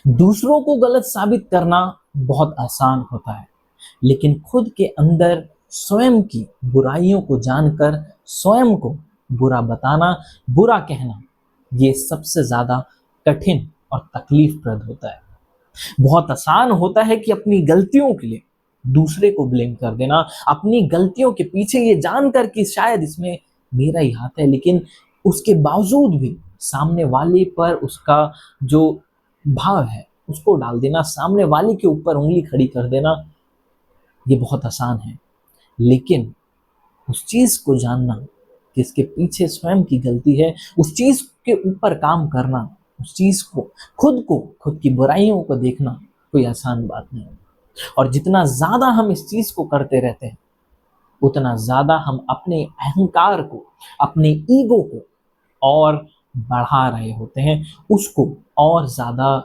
दूसरों को गलत साबित करना बहुत आसान होता है, लेकिन खुद के अंदर स्वयं की बुराइयों को जानकर स्वयं को बुरा बताना, बुरा कहना, ये सबसे ज्यादा कठिन और तकलीफप्रद होता है। बहुत आसान होता है कि अपनी गलतियों के लिए दूसरे को ब्लेम कर देना, अपनी गलतियों के पीछे ये जानकर कि शायद इसमें मेरा ही हाथ है, लेकिन उसके बावजूद भी सामने वाले पर उसका जो भाव है उसको डाल देना, सामने वाले के ऊपर उंगली खड़ी कर देना, ये बहुत आसान है। लेकिन उस चीज को जानना कि इसके पीछे स्वयं की गलती है, उस चीज के ऊपर काम करना, उस चीज को खुद की बुराइयों को देखना कोई आसान बात नहीं है। और जितना ज्यादा हम इस चीज को करते रहते हैं, उतना ज्यादा हम अपने अहंकार को, अपने ईगो को और बढ़ा रहे होते हैं, उसको और ज्यादा,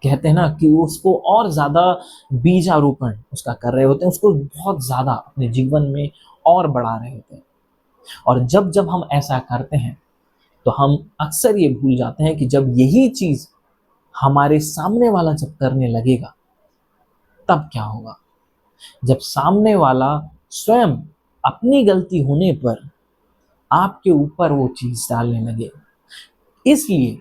कहते हैं ना कि उसको और ज्यादा बीजारोपण उसका कर रहे होते हैं, उसको बहुत ज्यादा अपने जीवन में और बढ़ा रहे होते हैं। और जब जब हम ऐसा करते हैं तो हम अक्सर ये भूल जाते हैं कि जब यही चीज हमारे सामने वाला जब करने लगेगा तब क्या होगा। जब सामने वाला स्वयं अपनी गलती होने पर आपके ऊपर वो चीज डालने लगे, इसलिए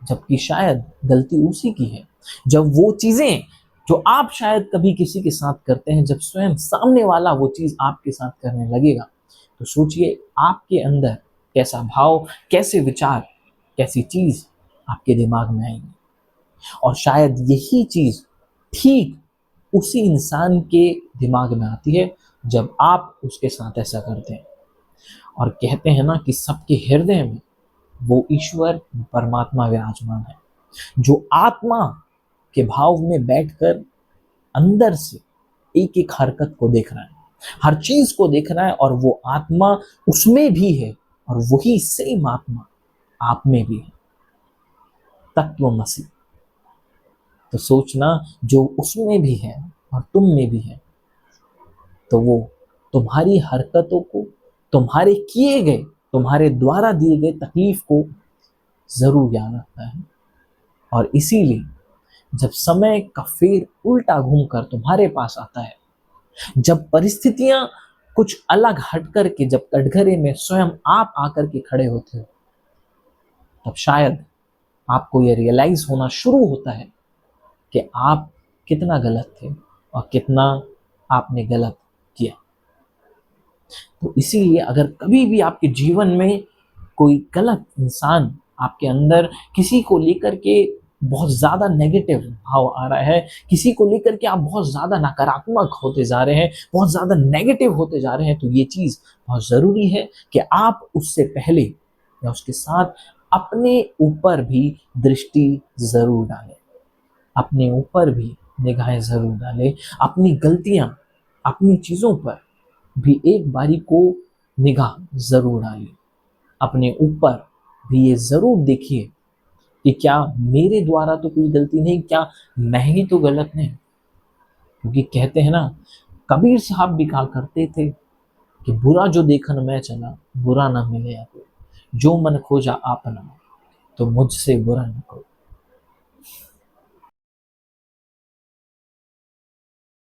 जबकि शायद गलती उसी की है, जब वो चीजें जो आप शायद कभी किसी के साथ करते हैं, जब स्वयं सामने वाला वो चीज आपके साथ करने लगेगा, तो सोचिए आपके अंदर कैसा भाव, कैसे विचार, कैसी चीज आपके दिमाग में आएंगी। और शायद यही चीज ठीक उसी इंसान के दिमाग में आती है जब आप उसके साथ ऐसा करते हैं। और कहते हैं ना कि सबके हृदय में वो ईश्वर परमात्मा विराजमान है, जो आत्मा के भाव में बैठकर अंदर से एक एक हरकत को देख रहा है, हर चीज को देख रहा है, और वो आत्मा उसमें भी है और वही सेम आत्मा आप में भी है, तत्वमसि। तो सोचना, जो उसमें भी है और तुम में भी है, तो वो तुम्हारी हरकतों को, तुम्हारे किए गए, तुम्हारे द्वारा दिए गए तकलीफ को जरूर याद रखता है। और इसीलिए जब समय का फेर उल्टा घूमकर तुम्हारे पास आता है, जब परिस्थितियां कुछ अलग हट करके, जब कटघरे में स्वयं आप आकर के खड़े होते हो, तब शायद आपको यह रियलाइज होना शुरू होता है कि आप कितना गलत थे और कितना आपने गलत किया। तो इसीलिए अगर कभी भी आपके जीवन में कोई गलत इंसान आपके अंदर किसी को लेकर के बहुत ज्यादा नेगेटिव भाव आ रहा है, किसी को लेकर के आप बहुत ज्यादा नकारात्मक होते जा रहे हैं, बहुत ज्यादा नेगेटिव होते जा रहे हैं, तो ये चीज बहुत जरूरी है कि आप उससे पहले या उसके साथ अपने ऊपर भी दृष्टि जरूर डालें, अपने ऊपर भी निगाहें जरूर डालें, अपनी गलतियां, अपनी चीजों पर भी एक बारी को निगाह जरूर डालें, अपने ऊपर भी ये जरूर देखिए कि क्या मेरे द्वारा तो कोई गलती नहीं, क्या मैं ही तो गलत नहीं। क्योंकि कहते हैं ना, कबीर साहब भी कहा करते थे कि बुरा जो देखन मैं चला, बुरा ना मिले आपको, जो मन खोजा आपना, तो मुझसे बुरा न करो।